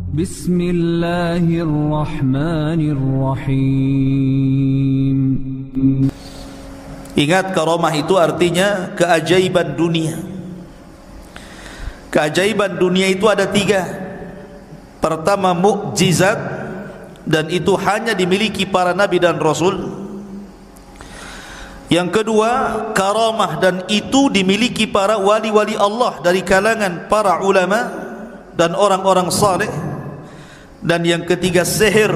Bismillahirrahmanirrahim. Ingat, karamah itu artinya keajaiban dunia. Keajaiban dunia itu ada 3. Pertama, mukjizat, dan itu hanya dimiliki para nabi dan rasul. Yang kedua, karamah, dan itu dimiliki para wali-wali Allah dari kalangan para ulama dan orang-orang saleh. Dan yang ketiga, sihir,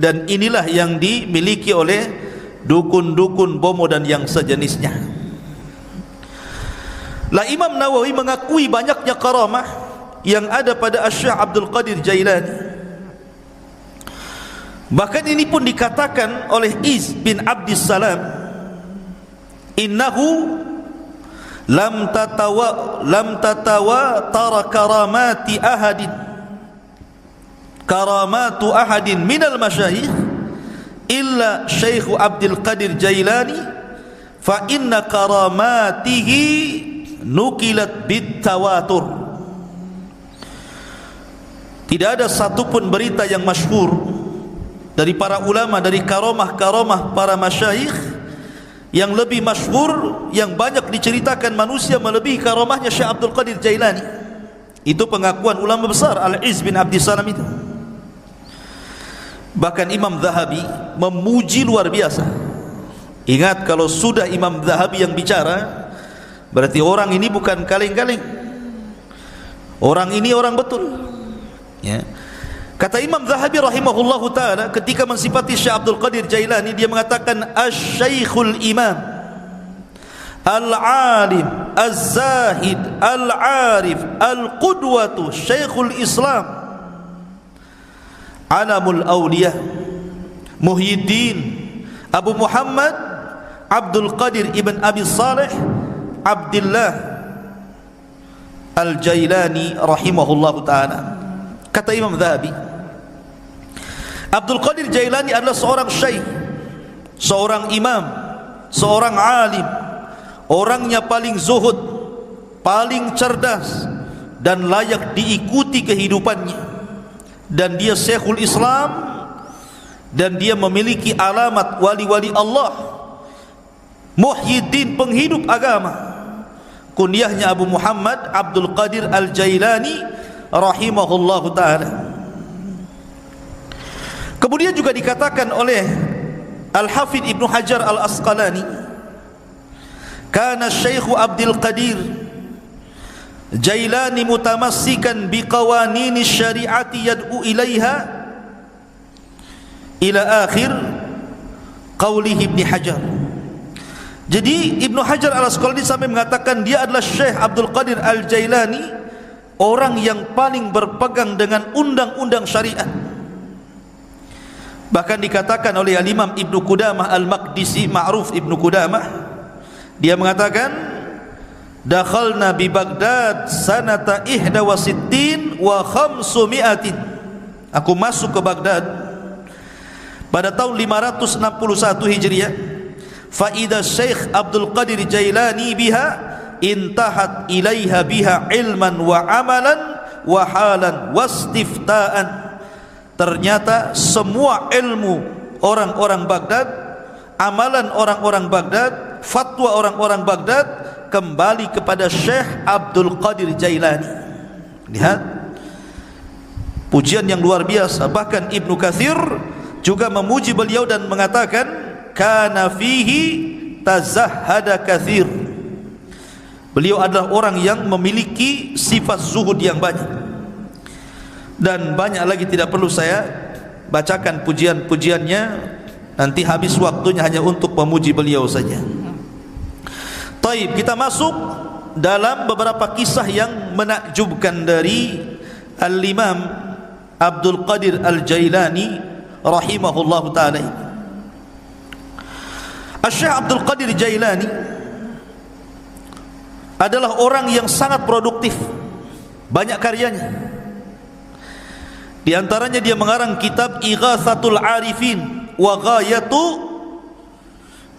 dan inilah yang dimiliki oleh dukun-dukun, bomo dan yang sejenisnya. Lah, Imam Nawawi mengakui banyaknya karamah yang ada pada Syekh Abdul Qadir Jailani. Bahkan ini pun dikatakan oleh Iz bin Abdis Salam, innahu lam tatawa tara karamatu ahadin minal masyayikh illa Syekh Abdul Qadir Jailani, fa inna karamatihi nukilat bitawatur. Tidak ada satupun berita yang masyhur dari para ulama dari karamah-karamah para masyayikh yang lebih masyhur, yang banyak diceritakan manusia melebihi karamahnya Syekh Abdul Qadir Jailani. Itu pengakuan ulama besar Al-Iz bin Abdis Salam itu. Bahkan Imam Zahabi memuji luar biasa. Ingat, kalau sudah Imam Zahabi yang bicara, berarti orang ini bukan kaleng-kaleng. Orang ini orang betul, ya. Kata Imam Zahabi rahimahullahu ta'ala ketika mensifati Syekh Abdul Qadir Jailani, dia mengatakan Asy-Syaikhul Imam Al-Alim Az-Zahid Al-Arif Al-Qudwatu Syekhul Islam Alamul Awliya Muhyiddin Abu Muhammad Abdul Qadir ibn Abi Saleh Abdullah Al-Jailani rahimahullahu ta'ala. Kata Imam Zahabi, Abdul Qadir Jailani adalah seorang syekh, seorang imam, seorang alim, orangnya paling zuhud, paling cerdas, dan layak diikuti kehidupannya. Dan dia Syekhul Islam, dan dia memiliki alamat wali-wali Allah, Muhyiddin, penghidup agama. Kunyahnya Abu Muhammad Abdul Qadir Al-Jailani rahimahullahu ta'ala. Kemudian juga dikatakan oleh Al-Hafidh Ibnu Hajar Al-Asqalani, kana Syekh Abdul Qadir Jailani mutamassikan biqawanini syariati yad'u ilaiha ila akhir qawlihi Ibnu Hajar. Jadi Ibnu Hajar Al-Asqalani sampai mengatakan dia adalah Syekh Abdul Qadir Al-Jailani, orang yang paling berpegang dengan undang-undang syariat. Bahkan dikatakan oleh Al-Imam Ibnu Qudamah Al-Maqdisi, Ma'ruf Ibnu Qudamah, dia mengatakan dakhalna bi Baghdad sanata 61 wa 500. Aku masuk ke Baghdad pada tahun 561 Hijriah. Fa idza Syekh Abdul Qadir Jailani biha intahat ilaiha biha ilman wa amalan wa halan wastiftaan. Ternyata semua ilmu orang-orang Baghdad, amalan orang-orang Baghdad, fatwa orang-orang Baghdad kembali kepada Syekh Abdul Qadir Jailani. Lihat pujian yang luar biasa. Bahkan Ibnu Katsir juga memuji beliau dan mengatakan kana fihi tazahhada katsir. Beliau adalah orang yang memiliki sifat zuhud yang banyak. Dan banyak lagi tidak perlu saya bacakan pujian-pujiannya, nanti habis waktunya hanya untuk memuji beliau saja. Taib, kita masuk dalam beberapa kisah yang menakjubkan dari Al-Imam Abdul Qadir Al-Jailani rahimahullahu ta'ala. Syekh Abdul Qadir Jailani adalah orang yang sangat produktif, banyak karyanya. Di antaranya dia mengarang kitab Ighatsatul Arifin wa Ghayatu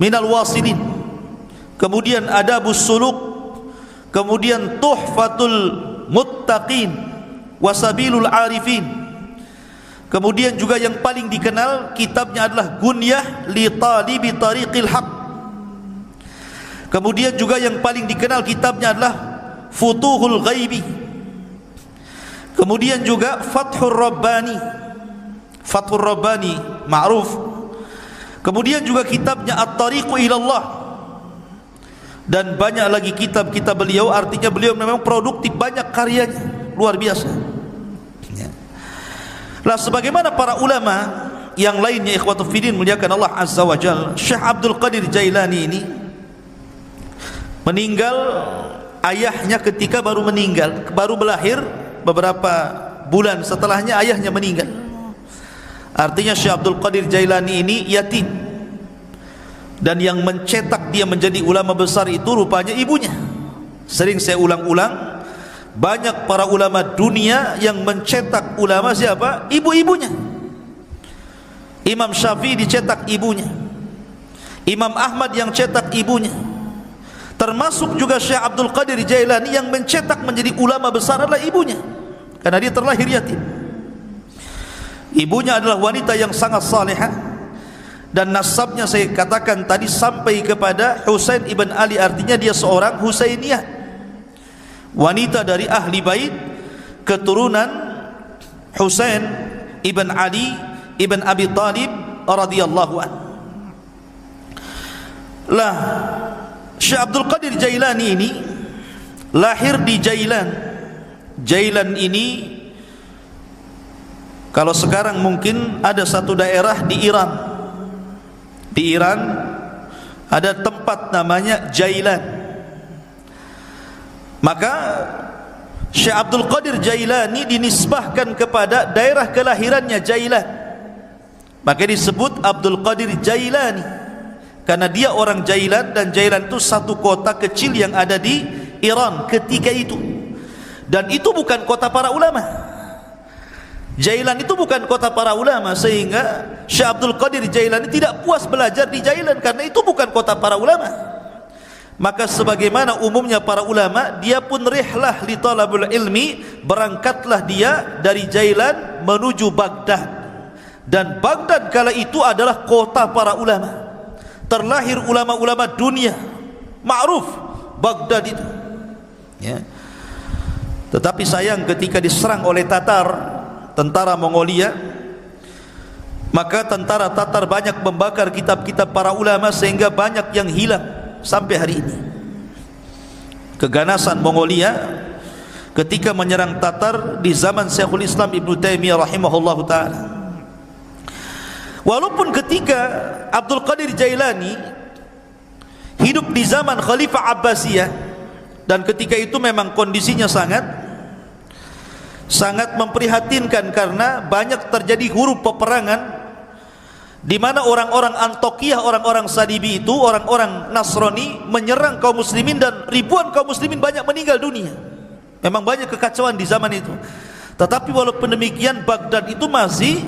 Minal Wasilin, kemudian Adabus Suluk, kemudian Tuhfatul Muttaqin wa Sabilul Arifin, Kemudian juga yang paling dikenal kitabnya adalah Gunyah li Talibi Tariqil Haq. Kemudian juga yang paling dikenal kitabnya adalah Futuhul Ghaibi. Kemudian juga Fathur Rabbani. Fathur Rabbani ma'ruf. Kemudian juga kitabnya At-Tariqu Ilallah. Dan banyak lagi kitab-kitab beliau. Artinya beliau memang produktif, banyak karyanya, luar biasa. Lah sebagaimana para ulama yang lainnya, ikhwatul fiddin muliakan Allah Azza wa Jalla, Syekh Abdul Qadir Jailani ini meninggal, ayahnya ketika baru meninggal, baru melahir, beberapa bulan setelahnya ayahnya meninggal. Artinya Syekh Abdul Qadir Jailani ini yatim, dan yang mencetak dia menjadi ulama besar itu rupanya ibunya. Sering saya ulang-ulang, banyak para ulama dunia yang mencetak ulama siapa? Ibu-ibunya. Imam Syafi'i dicetak ibunya, Imam Ahmad yang cetak ibunya. Termasuk juga Syekh Abdul Qadir Jailani yang mencetak menjadi ulama besar adalah ibunya, karena dia terlahir yatim. Ibunya adalah wanita yang sangat salihah, dan nasabnya saya katakan tadi sampai kepada Husain ibn Ali, artinya dia seorang Husainiyah, wanita dari ahli bait, keturunan Husain ibn Ali ibn Abi Talib radhiyallahu anhu. Lah Syekh Abdul Qadir Jailani ini lahir di Jailan. Jailan ini kalau sekarang mungkin ada satu daerah di Iran. Di Iran ada tempat namanya Jailan. Maka Syekh Abdul Qadir Jailani dinisbahkan kepada daerah kelahirannya Jailan. Maka disebut Abdul Qadir Jailani, karena dia orang Jailan, dan Jailan itu satu kota kecil yang ada di Iran ketika itu. Dan itu bukan kota para ulama. Jailan itu bukan kota para ulama, sehingga Syekh Abdul Qadir Jailani tidak puas belajar di Jailan karena itu bukan kota para ulama. Maka sebagaimana umumnya para ulama, dia pun rihlah li talabul ilmi, berangkatlah dia dari Jailan menuju Baghdad. Dan Baghdad kala itu adalah kota para ulama. Terlahir ulama-ulama dunia, ma'ruf Baghdad itu, ya. Tetapi sayang ketika diserang oleh Tatar, tentara Mongolia, maka tentara Tatar banyak membakar kitab-kitab para ulama sehingga banyak yang hilang sampai hari ini. Keganasan Mongolia ketika menyerang Tatar di zaman Syekhul Islam Ibn Taimiyah rahimahullahu ta'ala. Walaupun ketika Abdul Qadir Jailani hidup di zaman Khalifah Abbasiyah, dan ketika itu memang kondisinya sangat memprihatinkan karena banyak terjadi huru peperangan, di mana orang-orang Antokiyah, orang-orang Salibi itu, orang-orang Nasrani menyerang kaum muslimin, dan ribuan kaum muslimin banyak meninggal dunia. Memang banyak kekacauan di zaman itu. Tetapi walaupun demikian, Baghdad itu masih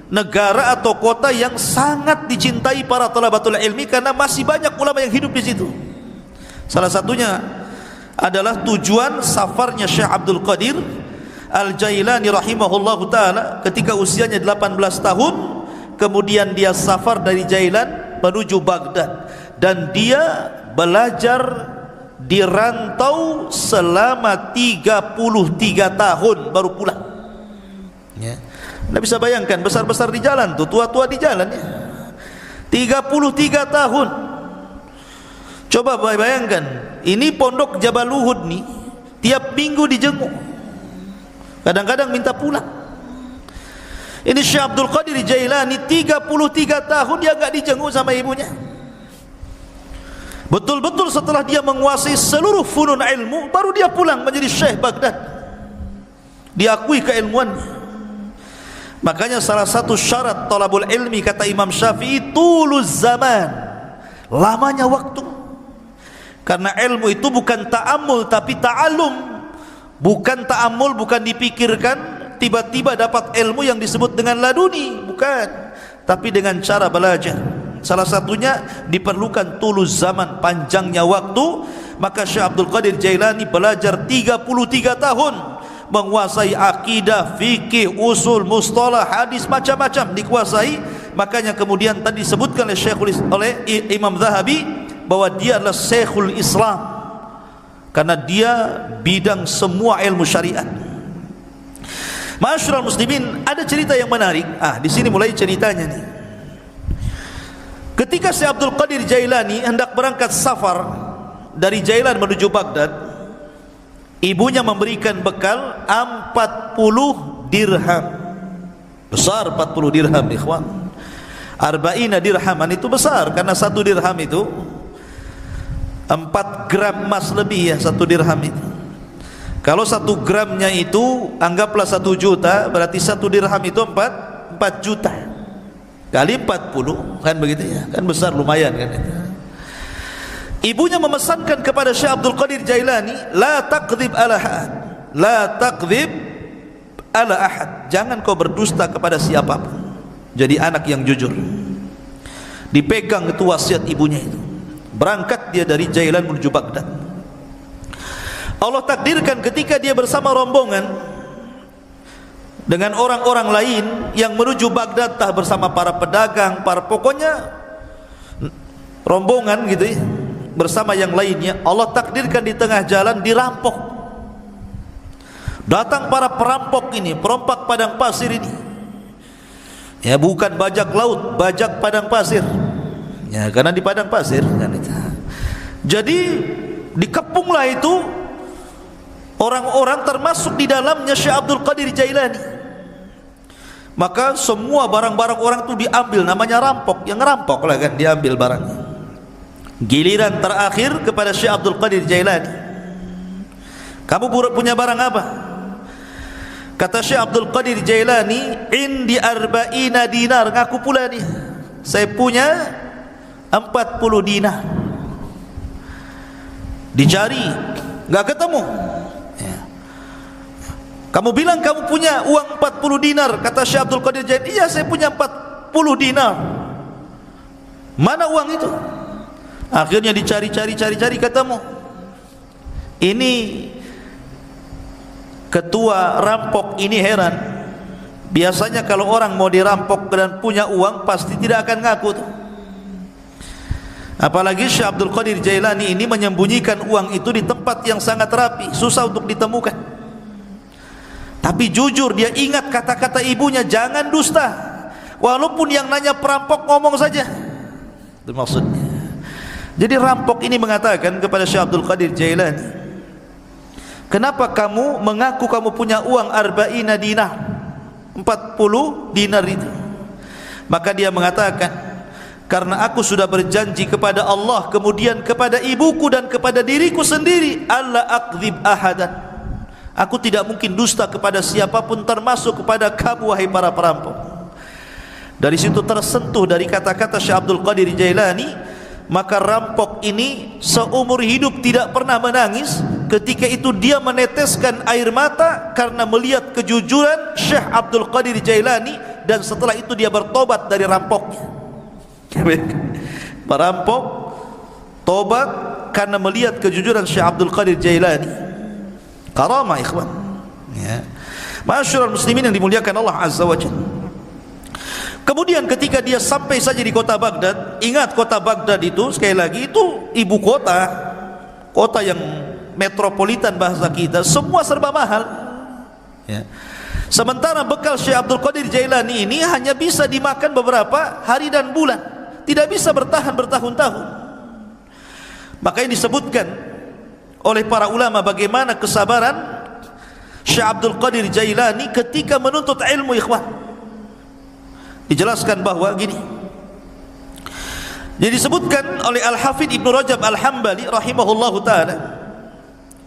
negara atau kota yang sangat dicintai para talabatul ilmi, karena masih banyak ulama yang hidup di situ. Salah satunya adalah tujuan safarnya Syekh Abdul Qadir Al-Jailani rahimahullahu ta'ala ketika usianya 18 tahun. Kemudian dia safar dari Jailan menuju Baghdad, dan dia belajar di rantau selama 33 tahun baru pulang, ya. Anda bisa bayangkan, besar-besar di jalan tuh, tua-tua di jalan, ya. 33 tahun. Coba bayangkan, ini pondok Jabal Uhud nih, tiap minggu dijenguk, kadang-kadang minta pulang. Ini Syekh Abdul Qadir Jailani 33 tahun dia enggak dijenguk sama ibunya. Betul-betul setelah dia menguasai seluruh funun ilmu, baru dia pulang menjadi Syekh Baghdad, diakui keilmuannya. Makanya salah satu syarat talabul ilmi, kata Imam Syafi'i, tuluz zaman, lamanya waktu. Karena ilmu itu bukan ta'ammul tapi ta'allum. Bukan ta'ammul, bukan dipikirkan tiba-tiba dapat ilmu yang disebut dengan laduni, bukan, tapi dengan cara belajar. Salah satunya diperlukan tuluz zaman, panjangnya waktu. Maka Syekh Abdul Qadir Jailani belajar 33 tahun menguasai akidah, fikih, usul, mustalah, hadis, macam-macam dikuasai. Makanya kemudian tadi disebutkan oleh Imam Zahabi bahwa dia adalah Syekhul Islam, karena dia bidang semua ilmu syariat. Ma'asyiral muslimin, ada cerita yang menarik. Di sini mulai ceritanya nih. Ketika Syekh Abdul Qadir Jailani hendak berangkat safar dari Jailan menuju Baghdad, ibunya memberikan bekal 40 dirham. Besar 40 dirham, ikhwan. Arba'ina dirhaman itu besar, karena 1 dirham itu 4 gram emas lebih, ya, 1 dirham itu. Kalau 1 gramnya itu anggaplah 1 juta, berarti 1 dirham itu 4 juta kali 40, kan begitu ya, kan besar, lumayan kan itu. Ibunya memesankan kepada Syekh Abdul Qadir Jailani, la taqdzib ala ahad, la taqdzib ala ahad, jangan kau berdusta kepada siapapun. Jadi anak yang jujur. Dipegang itu wasiat ibunya itu. Berangkat dia dari Jailan menuju Baghdad. Allah takdirkan ketika dia bersama rombongan dengan orang-orang lain yang menuju Baghdad, bersama para pedagang, pokoknya rombongan gitu ya, bersama yang lainnya, Allah takdirkan di tengah jalan dirampok. Datang para perampok ini, perompak padang pasir ini, ya, bukan bajak laut, bajak padang pasir, ya, karena di padang pasir kan itu. Jadi dikepunglah itu orang-orang, termasuk di dalamnya Syekh Abdul Qadir Jailani. Maka semua barang-barang orang itu diambil, namanya rampok, yang ngerampok lah kan, diambil barangnya. Giliran terakhir kepada Syekh Abdul Qadir Jailani, kamu punya barang apa? Kata Syekh Abdul Qadir Jailani, indi arba'ina dinar, ngaku pula nih, saya punya 40 dinar. Dicari, nggak ketemu. Kamu bilang kamu punya uang 40 dinar, kata Syekh Abdul Qadir Jailani, iya saya punya 40 dinar. Mana uang itu? Akhirnya dicari-cari ketemu. Ini ketua rampok ini heran. Biasanya kalau orang mau dirampok dan punya uang pasti tidak akan ngaku tuh. Apalagi Syekh Abdul Qadir Jailani ini menyembunyikan uang itu di tempat yang sangat rapi, susah untuk ditemukan. Tapi jujur, dia ingat kata-kata ibunya, jangan dusta. Walaupun yang nanya perampok ngomong saja. Itu maksudnya. Jadi rampok ini mengatakan kepada Syekh Abdul Qadir Jailani, kenapa kamu mengaku kamu punya uang arba'ina dinar, 40 dinar itu? Maka dia mengatakan, karena aku sudah berjanji kepada Allah, kemudian kepada ibuku dan kepada diriku sendiri, alla aqdzib ahadan, aku tidak mungkin dusta kepada siapapun, termasuk kepada kamu wahai para perampok. Dari situ tersentuh dari kata-kata Syekh Abdul Qadir Jailani, maka rampok ini seumur hidup tidak pernah menangis. Ketika itu dia meneteskan air mata karena melihat kejujuran Syekh Abdul Qadir Jailani, dan setelah itu dia bertobat dari rampoknya. Perampok tobat karena melihat kejujuran Syekh Abdul Qadir Jailani. Karamah, ikhwan, ya. Ma'asyiral muslimin yang dimuliakan Allah Azza wa Jalla. Kemudian ketika dia sampai saja di kota Baghdad, ingat kota Baghdad itu sekali lagi itu ibu kota, kota yang metropolitan bahasa kita, semua serba mahal, ya. Sementara bekal Syekh Abdul Qadir Jailani ini hanya bisa dimakan beberapa hari dan bulan, tidak bisa bertahan bertahun-tahun. Makanya disebutkan oleh para ulama bagaimana kesabaran Syekh Abdul Qadir Jailani ketika menuntut ilmu, ikhwan. Dijelaskan bahwa gini, jadi disebutkan oleh Al-Hafidh Ibnu Rajab Al-Hambali rahimahullahu ta'ala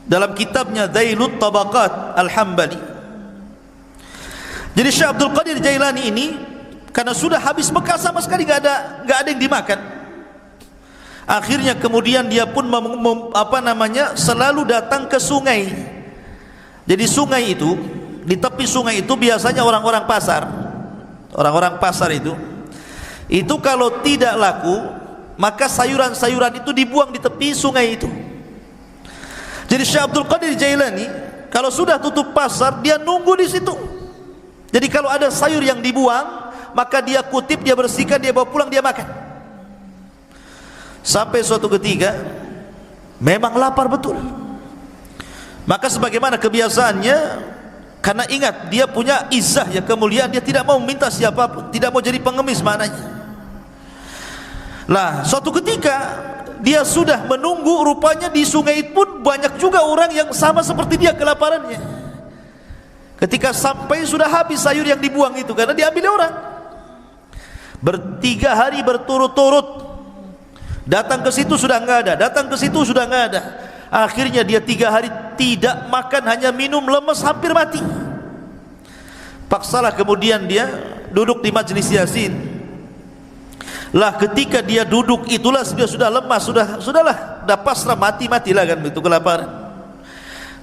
dalam kitabnya Dhailut Tabaqat Al-Hambali. Jadi Syekh Abdul Qadir Jailani ini karena sudah habis bekal sama sekali, nggak ada yang dimakan. Akhirnya kemudian dia pun selalu datang ke sungai. Jadi sungai itu, di tepi sungai itu biasanya orang-orang pasar. Orang-orang pasar itu kalau tidak laku, maka sayuran-sayuran itu dibuang di tepi sungai itu. Jadi Syekh Abdul Qadir Jailani kalau sudah tutup pasar, dia nunggu di situ. Jadi kalau ada sayur yang dibuang, maka dia kutip, dia bersihkan, dia bawa pulang, dia makan. Sampai suatu ketika memang lapar betul. Maka sebagaimana kebiasaannya, karena ingat dia punya izzah, ya kemuliaan, dia tidak mau meminta siapapun, tidak mau jadi pengemis maknanya. Lah, suatu ketika dia sudah menunggu, rupanya di sungai pun banyak juga orang yang sama seperti dia kelaparannya. Ketika sampai sudah habis sayur yang dibuang itu, karena diambil orang. 3 hari berturut-turut datang ke situ sudah enggak ada, datang ke situ sudah enggak ada. Akhirnya dia 3 hari tidak makan, hanya minum, lemes, hampir mati. Paksalah kemudian dia duduk di majelis Yasin. Lah ketika dia duduk itulah dia sudah lemas, sudahlah, dah pasrah, matilah kan begitu kelaparan.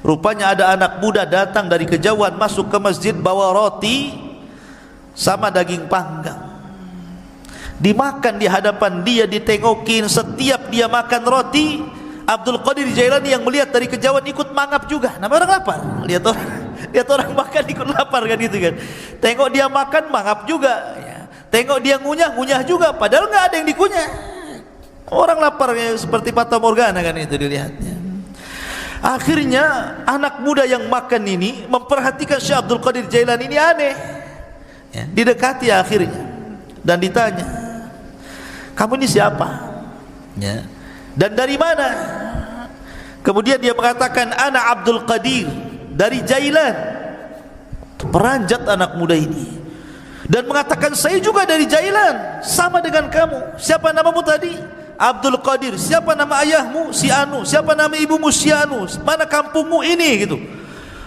Rupanya ada anak muda datang dari kejauhan masuk ke masjid bawa roti sama daging panggang. Dimakan di hadapan dia, ditengokin. Setiap dia makan roti, Abdul Qadir Jailani yang melihat dari kejauhan ikut mangap juga. Nama orang lapar. Lihat orang makan ikut lapar kan itu kan. Tengok dia makan mangap juga. Tengok dia ngunyah juga. Padahal nggak ada yang dikunyah. Orang lapar seperti Fata Morgana kan itu dilihatnya. Akhirnya anak muda yang makan ini memperhatikan Syekh Abdul Qadir Jailani ini aneh. Didekati akhirnya dan ditanya, kamu ini siapa? Dan dari mana? Kemudian dia mengatakan, ana Abdul Qadir dari Jailan. Peranjat anak muda ini dan mengatakan, saya juga dari Jailan, sama dengan kamu. Siapa namamu tadi? Abdul Qadir. Siapa nama ayahmu? Si Anu. Siapa nama ibumu? Si Anu. Mana kampungmu ini? Gitu.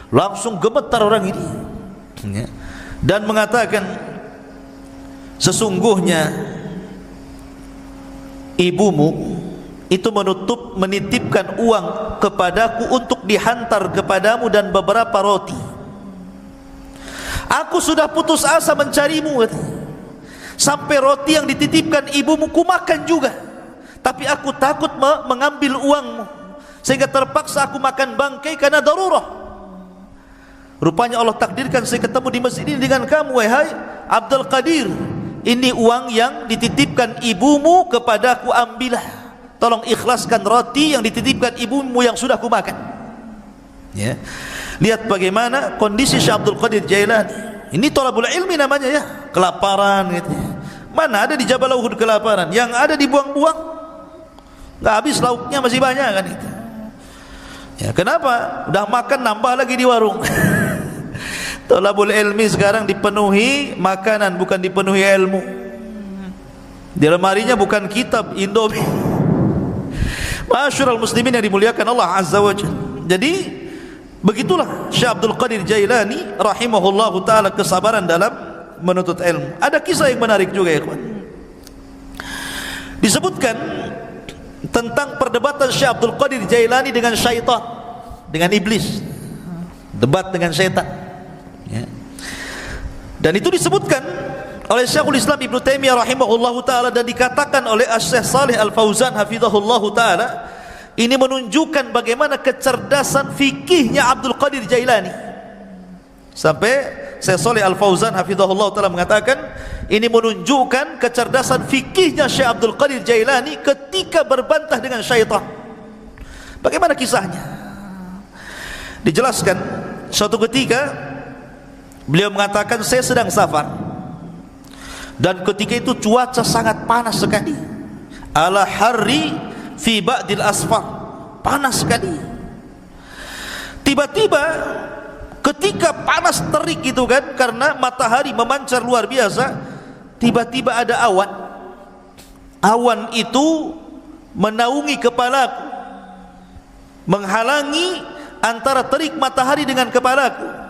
Langsung gemetar orang ini dan mengatakan, sesungguhnya ibumu itu menitipkan uang kepadaku untuk dihantar kepadamu dan beberapa roti. Aku sudah putus asa mencarimu, sampai roti yang dititipkan ibumu kumakan juga, tapi aku takut mengambil uangmu, sehingga terpaksa aku makan bangkai karena darurah. Rupanya Allah takdirkan saya ketemu di masjid ini dengan kamu, wahai Abdul Qadir. Ini uang yang dititipkan ibumu kepadaku, ambillah. Tolong ikhlaskan roti yang dititipkan ibumu yang sudah kumakan. Ya. Lihat bagaimana kondisi Syekh Abdul Qadir Jailani. Ini thalabul ilmi namanya ya, kelaparan gitu. Mana ada di Jabal Uhud kelaparan, yang ada dibuang-buang. Enggak habis lauknya masih banyak kan itu. Ya, kenapa? Udah makan nambah lagi di warung. Thalabul ilmi sekarang dipenuhi makanan, bukan dipenuhi ilmu. Di lemarinya bukan kitab, Indomie. Ma'asyiral muslimin yang dimuliakan Allah Azza wa Jalla. Jadi begitulah Syekh Abdul Qadir Jailani rahimahullahu taala kesabaran dalam menuntut ilmu. Ada kisah yang menarik juga ya kawan. Disebutkan tentang perdebatan Syekh Abdul Qadir Jailani dengan syaitan, dengan iblis. Debat dengan syaitan. Ya. Dan itu disebutkan oleh Syekhul Islam Ibnu Taimiyah rahimahullahu taala dan dikatakan oleh Syekh Shalih Al-Fauzan hafizahullahu taala, ini menunjukkan bagaimana kecerdasan fikihnya Abdul Qadir Jailani. Sampai Syekh Shalih Al-Fauzan hafizahullahu taala mengatakan, ini menunjukkan kecerdasan fikihnya Syekh Abdul Qadir Jailani ketika berbantah dengan syaitan. Bagaimana kisahnya? Dijelaskan suatu ketika beliau mengatakan, saya sedang safar dan ketika itu cuaca sangat panas sekali, ala harri fi ba'dil asfar, panas sekali. Tiba-tiba ketika panas terik gitu kan, karena matahari memancar luar biasa, tiba-tiba ada awan. Awan itu menaungi kepalaku, menghalangi antara terik matahari dengan kepalaku.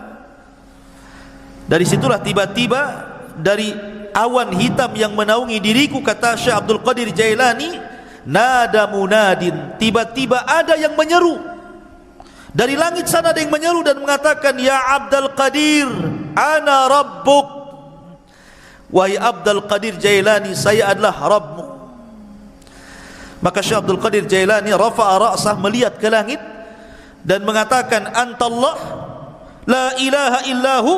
Dari situlah tiba-tiba dari awan hitam yang menaungi diriku, kata Syekh Abdul Qadir Jailani, nada munadin, tiba-tiba ada yang menyeru dari langit sana, ada yang menyeru dan mengatakan, ya Abdul Qadir, ana rabbuk. Wahai Abdul Qadir Jailani, saya adalah Rabbmu. Maka Syekh Abdul Qadir Jailani rafa'a ra'sah, melihat ke langit dan mengatakan, antallah, la ilaha illahu,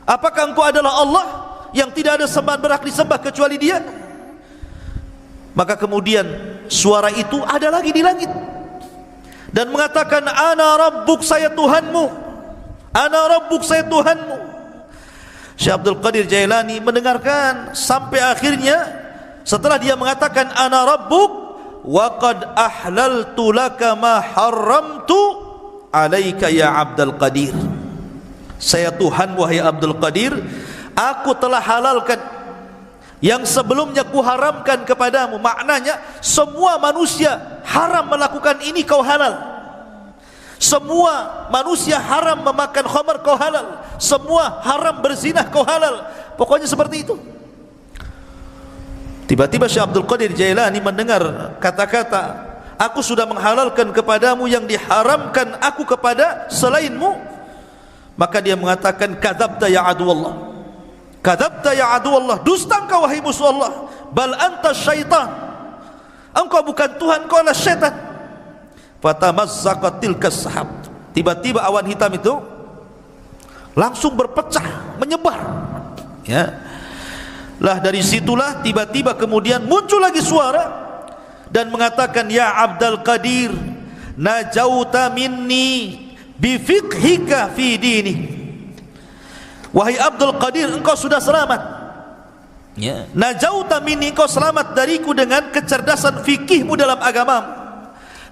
apakah engkau adalah Allah yang tidak ada sembahan berhak disembah kecuali Dia? Maka kemudian suara itu ada lagi di langit dan mengatakan, ana rabbuk, saya Tuhanmu, ana rabbuk, saya Tuhanmu. Syekh Abdul Qadir Jailani mendengarkan sampai akhirnya, setelah dia mengatakan ana rabbuk wa qad ahlaltu laka ma haramtu alaika ya Abdul Qadir, saya Tuhan wahai Abdul Qadir, aku telah halalkan yang sebelumnya kuharamkan kepadamu. Maknanya semua manusia haram melakukan ini, kau halal. Semua manusia haram memakan khamar, kau halal. Semua haram berzinah, kau halal. Pokoknya seperti itu. Tiba-tiba Syekh Abdul Qadir Jailani mendengar kata-kata, aku sudah menghalalkan kepadamu yang diharamkan aku kepada selainmu. Maka dia mengatakan, kadzabta ya aduwallah, kadzabta ya aduwallah, dusta engkau wahai musuh Allah, bal anta syaitan, engkau bukan Tuhan, engkau adalah syaitan. Fatamazzaqat tilkas sahab, tiba-tiba awan hitam itu langsung berpecah, menyebar, ya. Lah dari situlah tiba-tiba kemudian muncul lagi suara dan mengatakan, ya Abdul Qadir, najauta minni bifiqhika fi dini, wahai Abdul Qadir, engkau sudah selamat, ya. Najauta minni, engkau selamat dariku dengan kecerdasan fikihmu dalam agamamu.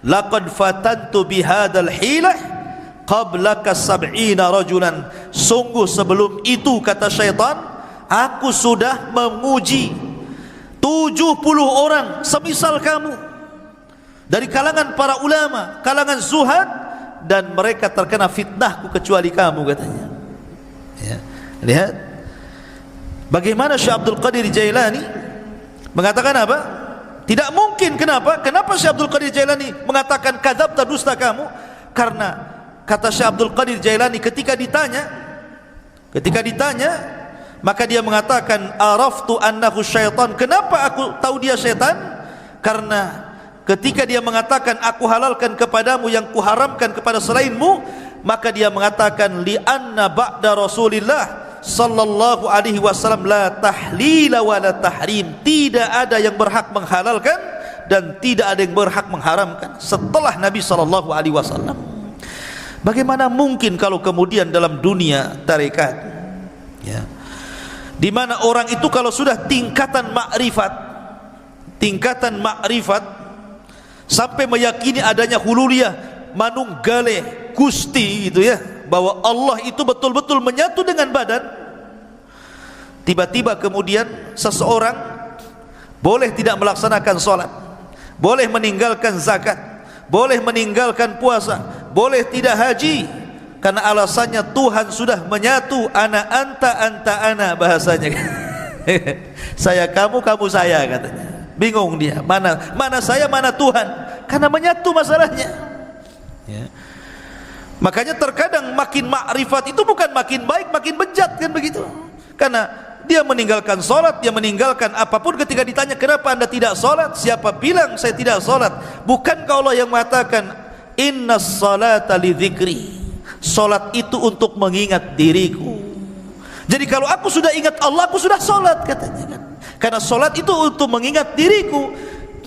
Laqad fatantu bihadzal hilah qablaka 70 rajulan, sungguh sebelum itu, kata syaitan, aku sudah menguji 70 orang semisal kamu dari kalangan para ulama, kalangan zuhad, dan mereka terkena fitnahku kecuali kamu, katanya, ya. Lihat bagaimana Syekh Abdul Qadir Jailani mengatakan apa? Tidak mungkin. Kenapa? Kenapa Syekh Abdul Qadir Jailani mengatakan kadzabta, dusta kamu? Karena kata Syekh Abdul Qadir Jailani, ketika ditanya, maka dia mengatakan, araftu annahu syaitan. Kenapa aku tahu dia syaitan? Karena ketika dia mengatakan aku halalkan kepadamu yang kuharamkan kepada selainmu, maka dia mengatakan, li anna ba'da Rasulillah sallallahu alaihi wasallam la tahlila wa la tahrim, tidak ada yang berhak menghalalkan dan tidak ada yang berhak mengharamkan setelah Nabi sallallahu alaihi wasallam. Bagaimana mungkin kalau kemudian dalam dunia tarekat, ya, di mana orang itu kalau sudah tingkatan makrifat sampai meyakini adanya hululiyah, manunggale gusti, gitu ya, bahwa Allah itu betul-betul menyatu dengan badan, tiba-tiba kemudian seseorang boleh tidak melaksanakan sholat, boleh meninggalkan zakat, boleh meninggalkan puasa, boleh tidak haji, karena alasannya Tuhan sudah menyatu, ana anta anta ana, bahasanya saya kamu, kamu saya, katanya. Bingung dia, mana saya, mana Tuhan, karena menyatu masalahnya, ya. Makanya terkadang makin makrifat itu bukan makin baik, makin bejat, kan begitu. Karena dia meninggalkan sholat, dia meninggalkan apapun. Ketika ditanya kenapa anda tidak sholat, siapa bilang saya tidak sholat? Bukankah Allah yang mengatakan, innas salata li dzikri, sholat itu untuk mengingat diriku. Jadi kalau aku sudah ingat Allah, aku sudah sholat, katanya, kan? Karena sholat itu untuk mengingat diriku.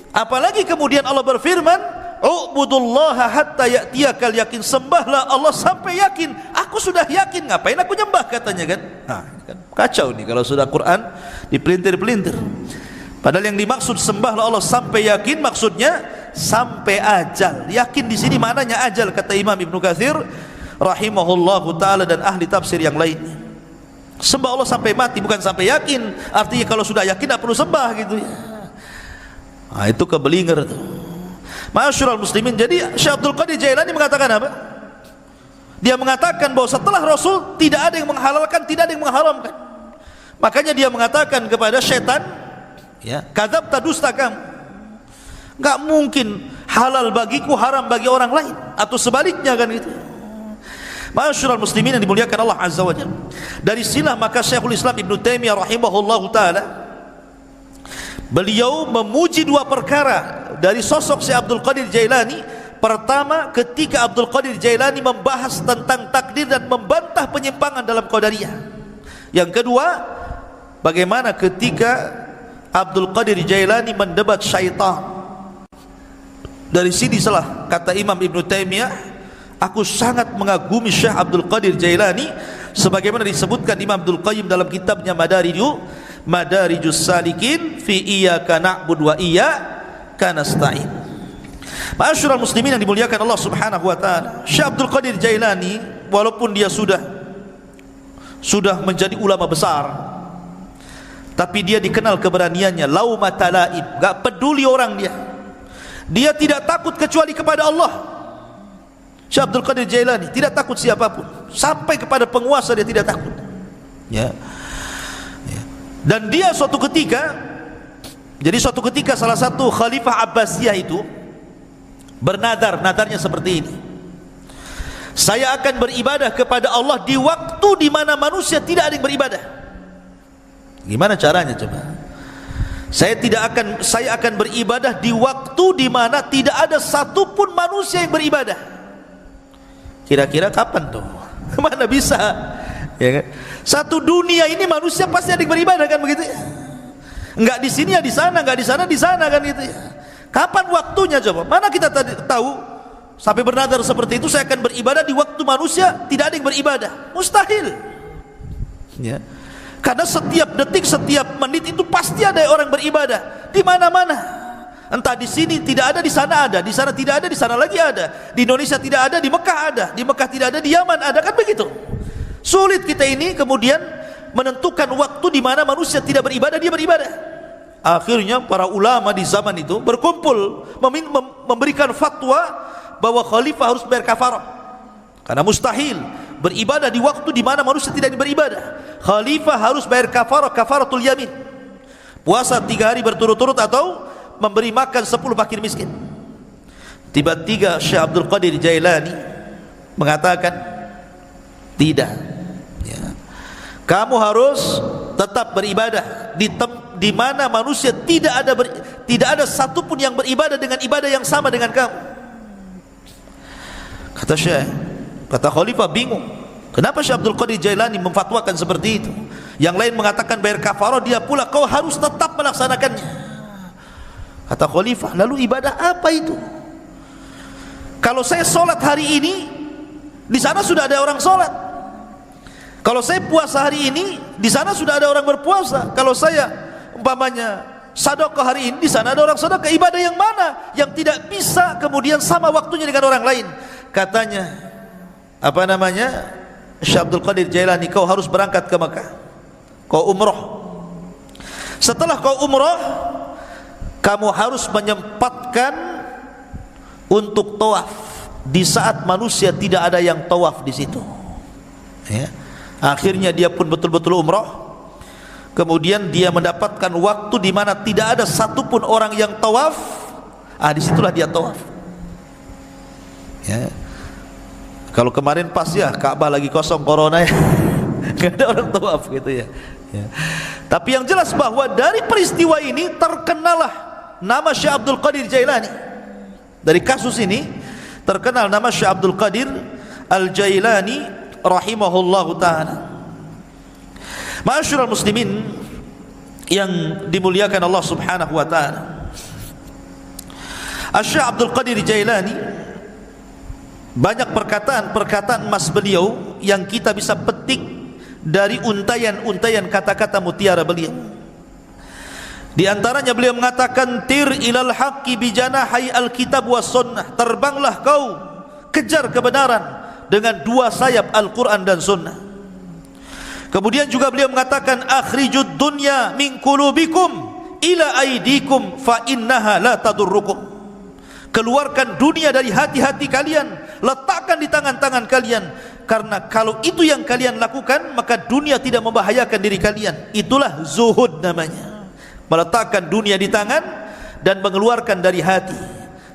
Apalagi kemudian Allah berfirman, u'budullaha hatta ya'tiyakal yakin, sembahlah Allah sampai yakin. Aku sudah yakin, ngapain aku nyembah, katanya, kan? Nah, kan kacau nih kalau sudah Quran dipelintir-pelintir. Padahal yang dimaksud sembahlah Allah sampai yakin, maksudnya sampai ajal. Yakin di sini maknanya ajal, kata Imam Ibnu Katsir rahimahullahu taala dan ahli tafsir yang lainnya. Sembah Allah sampai mati, bukan sampai yakin. Artinya kalau sudah yakin tak perlu sembah, gitu ya. Nah, itu kebelinger tuh. Ma'asyiral muslimin, jadi Syekh Abdul Qadir Jailani mengatakan apa? Dia mengatakan bahwa setelah Rasul tidak ada yang menghalalkan, tidak ada yang mengharamkan. Makanya dia mengatakan kepada syaitan, ya, kadzabta, dusta kamu. Enggak mungkin halal bagiku, haram bagi orang lain, atau sebaliknya, kan gitu. Ma'asyiral muslimin yang dimuliakan Allah Azza wa Jalla. Dari sinilah maka Syekhul Islam Ibnu Taimiyah rahimahullahu taala, beliau memuji dua perkara dari sosok Syekh Abdul Qadir Jailani. Pertama, ketika Abdul Qadir Jailani membahas tentang takdir dan membantah penyimpangan dalam Qadariyah. Yang kedua, bagaimana ketika Abdul Qadir Jailani mendebat syaitan. Dari sini salah kata Imam Ibn Taimiyah, aku sangat mengagumi Syekh Abdul Qadir Jailani, sebagaimana disebutkan Imam Abdul Qayyim dalam kitabnya Madarijus Salikin fi iyyaka na'budu wa iyyaka nasta'in. Ma'asyiral muslimin yang dimuliakan Allah Subhanahu wa taala, Syekh Abdul Qadir Jailani walaupun dia sudah menjadi ulama besar, tapi dia dikenal keberaniannya, laumata laib, enggak peduli orang dia. Dia tidak takut kecuali kepada Allah. Syekh Abdul Qadir Jailani tidak takut siapapun, sampai kepada penguasa dia tidak takut. Ya. Dan dia suatu ketika salah satu khalifah Abbasiyah itu bernadar, nadarnya seperti ini: saya akan beribadah kepada Allah di waktu di mana manusia tidak ada yang beribadah. Gimana caranya coba? Saya akan beribadah di waktu di mana tidak ada satupun manusia yang beribadah. Kira-kira kapan tuh? Mana bisa? Ya kan? Satu dunia ini manusia pasti ada yang beribadah, kan begitu ya? Enggak di sini ya di sana, enggak di sana di sana, kan gitu ya. Kapan waktunya coba? Mana kita tahu sampai bernadar seperti itu, saya akan beribadah di waktu manusia tidak ada yang beribadah? Mustahil. Ya. Karena setiap detik, setiap menit itu pasti ada orang beribadah di mana-mana. Entah di sini tidak ada, di sana ada, di sana tidak ada, di sana lagi ada. Di Indonesia tidak ada, di Mekah ada, di Mekah tidak ada, di Yaman ada, kan begitu. Sulit kita ini kemudian menentukan waktu di mana manusia tidak beribadah, dia beribadah. Akhirnya para ulama di zaman itu berkumpul memberikan fatwa bahwa khalifah harus bayar kafarah, karena mustahil beribadah di waktu di mana manusia tidak beribadah. Khalifah harus bayar kafarah, kafaratul yamin, puasa 3 hari berturut-turut atau memberi makan 10 fakir miskin. Tiba-tiba Syekh Abdul Qadir Jailani mengatakan, tidak ya, kamu harus tetap beribadah di mana manusia tidak ada satupun yang beribadah dengan ibadah yang sama dengan kamu. Kata khalifah bingung, kenapa Syekh Abdul Qadir Jailani memfatwakan seperti itu? Yang lain mengatakan bayar kafarah, dia pula kau harus tetap melaksanakannya. Kata khalifah, lalu ibadah apa itu? Kalau saya sholat hari ini, di sana sudah ada orang sholat. Kalau saya puasa hari ini, di sana sudah ada orang berpuasa. Kalau saya umpamanya sedekah hari ini, di sana ada orang sedekah. Ibadah yang mana yang tidak bisa kemudian sama waktunya dengan orang lain? Katanya, Syekh Abdul Qadir Jailani, kau harus berangkat ke Mekah, kau umroh. Setelah kau umroh, kamu harus menyempatkan untuk tawaf di saat manusia tidak ada yang tawaf di situ. Ya. Akhirnya dia pun betul-betul umroh. Kemudian dia mendapatkan waktu di mana tidak ada satupun orang yang tawaf. Disitulah dia tawaf. Ya. Kalau kemarin pas ya Ka'bah lagi kosong corona ya, nggak ada orang tawaf gitu ya. Ya. Tapi yang jelas bahwa dari peristiwa ini terkenalah nama Syekh Abdul Qadir Jailani. Dari kasus ini terkenal nama Syekh Abdul Qadir Al-Jailani rahimahullahu ta'ala. Ma'asyiral muslimin yang dimuliakan Allah Subhanahu wa ta'ala, Syekh Abdul Qadir Jailani banyak perkataan emas beliau yang kita bisa petik dari untayan-untayan kata-kata mutiara beliau. Di antaranya beliau mengatakan, tir ilal haqqi bijanahi alkitab was sunnah, terbanglah kau kejar kebenaran dengan 2 sayap Al-Quran dan Sunnah. Kemudian juga beliau mengatakan, akhrijud dunya min qulubikum ila aidikum fa innaha la tadurrukum. Keluarkan dunia dari hati-hati kalian, letakkan di tangan-tangan kalian, karena kalau itu yang kalian lakukan maka dunia tidak membahayakan diri kalian. Itulah zuhud namanya, meletakkan dunia di tangan dan mengeluarkan dari hati.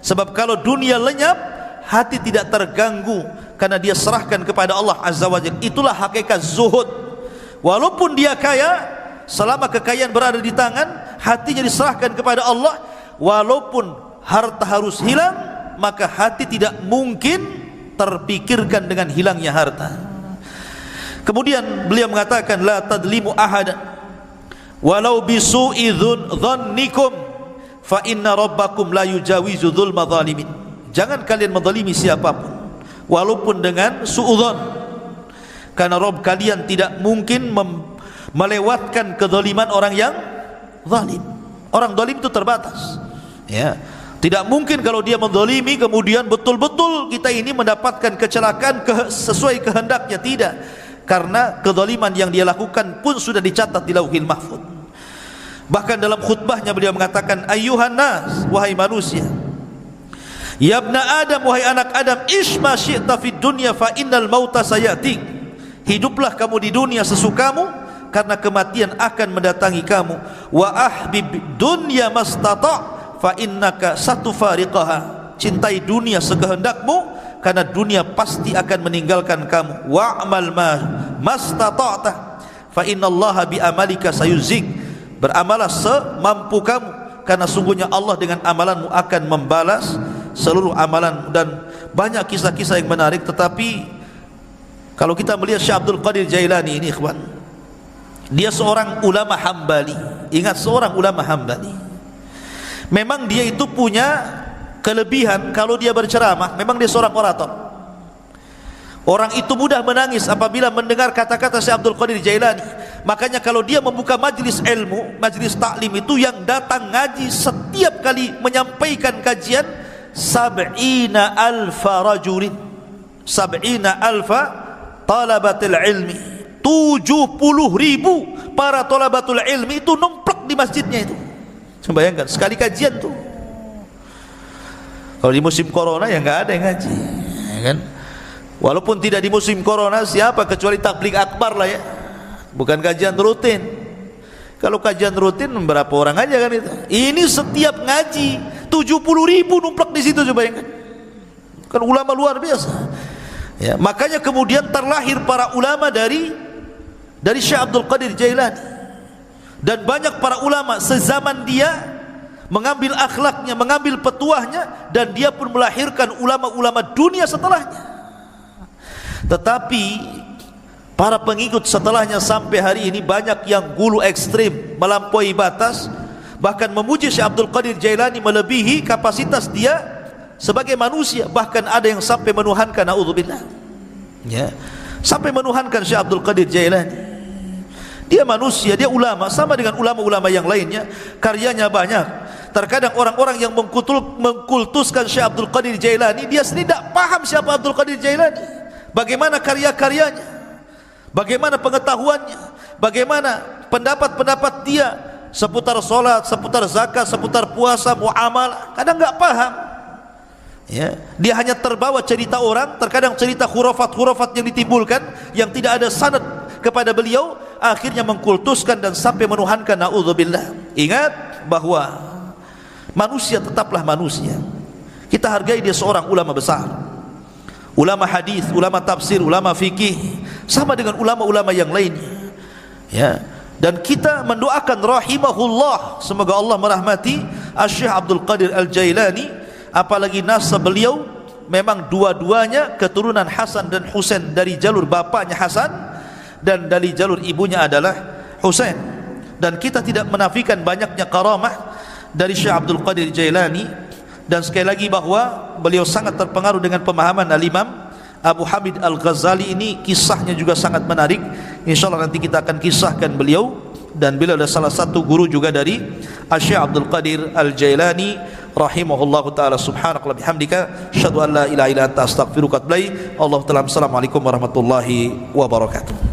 Sebab kalau dunia lenyap, hati tidak terganggu karena dia serahkan kepada Allah Azza wa Jalla. Itulah hakikat zuhud. Walaupun dia kaya, selama kekayaan berada di tangan, hatinya diserahkan kepada Allah. Walaupun harta harus hilang, maka hati tidak mungkin terpikirkan dengan hilangnya harta. Kemudian beliau mengatakan, la tadlimu ahadan walau bisu'i dhannikum fa inna rabbakum la yujawizu dzulma zalimin. Jangan kalian menzalimi siapapun walaupun dengan suudzon, karena Rabb kalian tidak mungkin melewatkan kezaliman orang yang zalim. Orang zalim itu terbatas, ya. Tidak mungkin kalau dia menzalimi kemudian betul-betul kita ini mendapatkan kecelakaan sesuai kehendaknya, tidak. Karena kezaliman yang dia lakukan pun sudah dicatat di Lauhil Mahfuz. Bahkan dalam khutbahnya beliau mengatakan, ayyuhan nas, wahai manusia, ya ibna Adam, wahai anak Adam, ish ma syi'ta fid dunya fa innal mauta sayatik. Hiduplah kamu di dunia sesukamu, karena kematian akan mendatangi kamu. Wa ahbib dunya mastata' fa innaka satufariqaha. Cintai dunia sekehendakmu, karena dunia pasti akan meninggalkan kamu. Wa'mal ma mastata'ta fa innallaha bi amalika sayuzik. Beramalah semampu kamu, karena sungguhnya Allah dengan amalanmu akan membalas seluruh amalan. Dan banyak kisah-kisah yang menarik, tetapi kalau kita melihat Syekh Abdul Qadir Jailani ini, ikhwan, dia seorang ulama Hambali. Ingat, seorang ulama Hambali. Memang dia itu punya kelebihan, kalau dia berceramah, memang dia seorang orator. Orang itu mudah menangis apabila mendengar kata-kata Syekh Abdul Qadir Jailani. Makanya kalau dia membuka majlis ilmu, majlis taklim itu, yang datang ngaji setiap kali menyampaikan kajian 70,000 rajulin, 70,000 talabatul ilmi, 70,000 para talabatul ilmi itu numplak di masjidnya itu. Coba bayangkan, sekali kajian tuh. Kalau di musim corona ya nggak ada yang ngaji, ya kan? Walaupun tidak di musim corona, siapa kecuali tabligh akbar lah ya, bukan kajian rutin. Kalau kajian rutin berapa orang aja kan itu. Ini setiap ngaji 70,000 numplak di situ, coba bayangkan. Kan ulama luar biasa. Ya, makanya kemudian terlahir para ulama dari Syekh Abdul Qadir Jailani. Dan banyak para ulama sezaman dia mengambil akhlaknya, mengambil petuahnya, dan dia pun melahirkan ulama-ulama dunia setelahnya. Tetapi para pengikut setelahnya sampai hari ini banyak yang gulu ekstrim, melampaui batas, bahkan memuji Syekh Abdul Qadir Jailani melebihi kapasitas dia sebagai manusia. Bahkan ada yang sampai menuhankan, naudzubillah, ya, sampai menuhankan Syekh Abdul Qadir Jailani. Dia manusia, dia ulama, sama dengan ulama-ulama yang lainnya, karyanya banyak. Terkadang orang-orang yang mengkultuskan Syekh Abdul Qadir Jailani, dia sendiri tidak paham siapa Abdul Qadir Jailani, bagaimana karya-karyanya, bagaimana pengetahuannya, bagaimana pendapat-pendapat dia seputar solat, seputar zakat, seputar puasa, muamalah. Kadang nggak paham, ya. Dia hanya terbawa cerita orang, terkadang cerita khurafat-khurafat yang ditimbulkan yang tidak ada sanad kepada beliau, akhirnya mengkultuskan dan sampai menuhankan, naudzubillah. Ingat bahwa manusia tetaplah manusia. Kita hargai dia seorang ulama besar, ulama hadis, ulama tafsir, ulama fikih, sama dengan ulama-ulama yang lainnya, ya. Dan kita mendoakan rahimahullah, semoga Allah merahmati Syekh Abdul Qadir Al-Jailani. Apalagi nasab beliau memang dua-duanya keturunan Hasan dan Husain, dari jalur bapaknya Hasan dan dari jalur ibunya adalah Husain. Dan kita tidak menafikan banyaknya karamah dari Syekh Abdul Qadir Jailani. Dan sekali lagi bahwa beliau sangat terpengaruh dengan pemahaman Al-Imam Abu Hamid Al-Ghazali. Ini kisahnya juga sangat menarik, insyaallah nanti kita akan kisahkan beliau. Dan beliau adalah salah satu guru juga dari Syekh Abdul Qadir Al-Jailani rahimahullahu taala. Subhanakallahumma bihamdika asyhadu an la ilaha illa anta astaghfiruka wa atubu ilaik. Allahu ta'ala. Assalamualaikum warahmatullahi wabarakatuh.